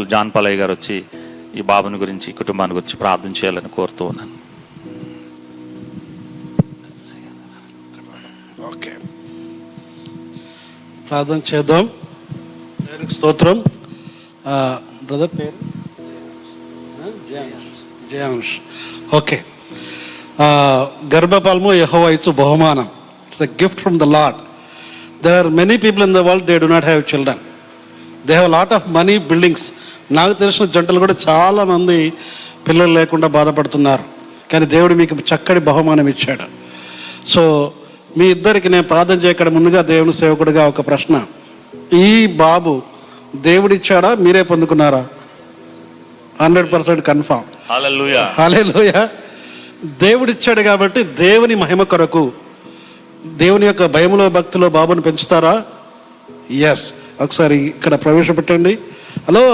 సేవకులు జాన్ పాలయ్య గారు వచ్చి ఈ బాబుని గురించి, కుటుంబాన్ని గురించి ప్రార్థన చేయాలని కోరుతూ ఉన్నాను. ఓకే, ప్రార్థన చేద్దాం. స్తోత్రం. బ్రదర్ పేరు జయాంష్. ఓకే, గర్భఫలము యెహోవా ఇచ్చు బహుమానం. It's a gift from the Lord. There are many people in the world, they do not have children. They have lot of money, buildings. నాకు తెలిసిన జంటలు కూడా చాలామంది పిల్లలు లేకుండా బాధపడుతున్నారు. కానీ దేవుడు మీకు చక్కటి బహుమానం ఇచ్చాడు. సో మీ ఇద్దరికి నేను ప్రార్థన చేయక్కడ ముందుగా దేవుని సేవకుడిగా ఒక ప్రశ్న. ఈ బాబు దేవుడిచ్చాడా, మీరే పొందుకున్నారా? 100% కన్ఫామ్. హల్లెలూయా, హల్లెలూయా. దేవుడిచ్చాడు కాబట్టి దేవుని మహిమ కొరకు, దేవుని యొక్క భయములో భక్తిలో బాబుని పెంచుతారా? ఎస్. ఒకసారి ఇక్కడ ప్రవేశపెట్టండి. Hello,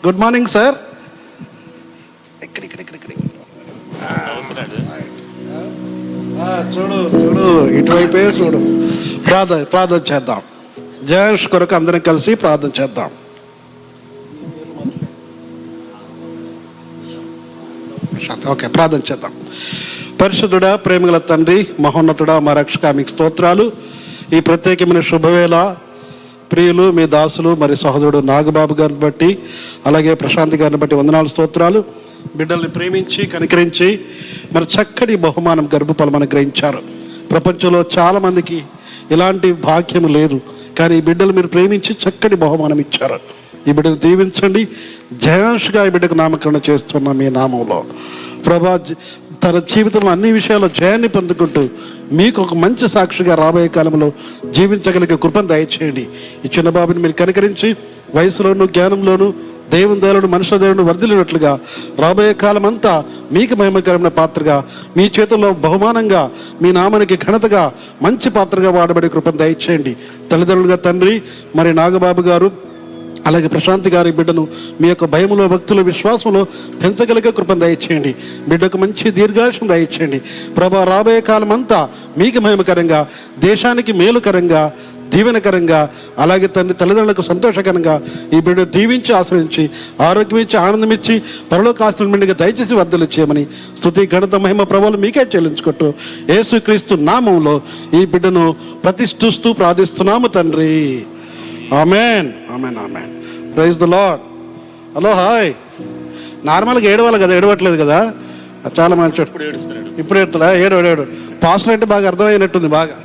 good morning sir. చూడు చూడు, ఇటువైపే చూడు. ప్రార్థన చేద్దాం. జయేష్ కొరకు అందరం కలిసి ప్రార్థన చేద్దాం. ఓకే, ప్రార్థన చేద్దాం. పరిశుద్ధుడా, ప్రేమగల తండ్రి, మహోన్నతుడా, మా రక్షక, మీకు స్తోత్రాలు. ఈ ప్రత్యేకమైన శుభవేళ ప్రియులు మీ దాసులు మరి సహోదరుడు నాగబాబు గారిని బట్టి, అలాగే ప్రశాంతి గారిని బట్టి వందనాలు, స్తోత్రాలు. బిడ్డల్ని ప్రేమించి కనికరించి మరి చక్కటి బహుమానం గర్భఫలం అనుగ్రహించారు. ప్రపంచంలో చాలామందికి ఇలాంటి భాగ్యం లేదు, కానీ ఈ బిడ్డలు మీరు ప్రేమించి చక్కటి బహుమానం ఇచ్చారు. ఈ బిడ్డను దీవించండి. జయాంష్గా ఈ బిడ్డకు నామకరణ చేస్తున్న మీ నామంలో ప్రభా, తన జీవితంలో అన్ని విషయాల్లో జయాన్ని పొందుకుంటూ మీకు ఒక మంచి సాక్షిగా రాబోయే కాలంలో జీవించగలిగే కృపను దయచేయండి. ఈ చిన్న బాబుని మీరు కనికరించి వయసులోను జ్ఞానంలోను దేవుని దేవుడు మనుషుల దేవుడు వర్ధిల్లినట్లుగా రాబోయే కాలం అంతా మీకు మహిమకరమైన పాత్రగా, మీ చేతుల్లో బహుమానంగా, మీ నామానికి ఘనతగా మంచి పాత్రగా వాడబడే కృపను దయచేయండి. తల్లిదండ్రులుగా తండ్రి మరి నాగబాబు గారు, అలాగే ప్రశాంతి గారి బిడ్డను మీ యొక్క భయములో భక్తుల విశ్వాసంలో పెంచగలిగే కృపను దయచేయండి. బిడ్డకు మంచి దీర్ఘాయుషం దయచేయండి ప్రభా. రాబోయే కాలం అంతా మీకు మహిమకరంగా, దేశానికి మేలుకరంగా, దీవెనకరంగా, అలాగే తల్లిదండ్రులకు సంతోషకరంగా ఈ బిడ్డ దీవించి ఆశ్రయించి ఆరోగ్యం ఇచ్చి ఆనందం ఇచ్చి పరలోక ఆశ్రమంగా దయచేసి వర్ధలు చేయమని స్తుతి ఘనత మహిమ ప్రభువులు మీకే చెల్లించుకుంటూ యేసుక్రీస్తు నామంలో ఈ బిడ్డను ప్రతిష్ఠిస్తూ ప్రార్థిస్తున్నాము తండ్రి. Amen, amen, amen. Praise the Lord. Hello, hi. నార్మల్గా ఏడవాలి కదా, ఏడవట్లేదు కదా. చాలా మంచి. ఇప్పుడు ఏడుతాడా? ఏడు. పాస్టర్ అంటే బాగా అర్థమైనట్టుంది బాగా.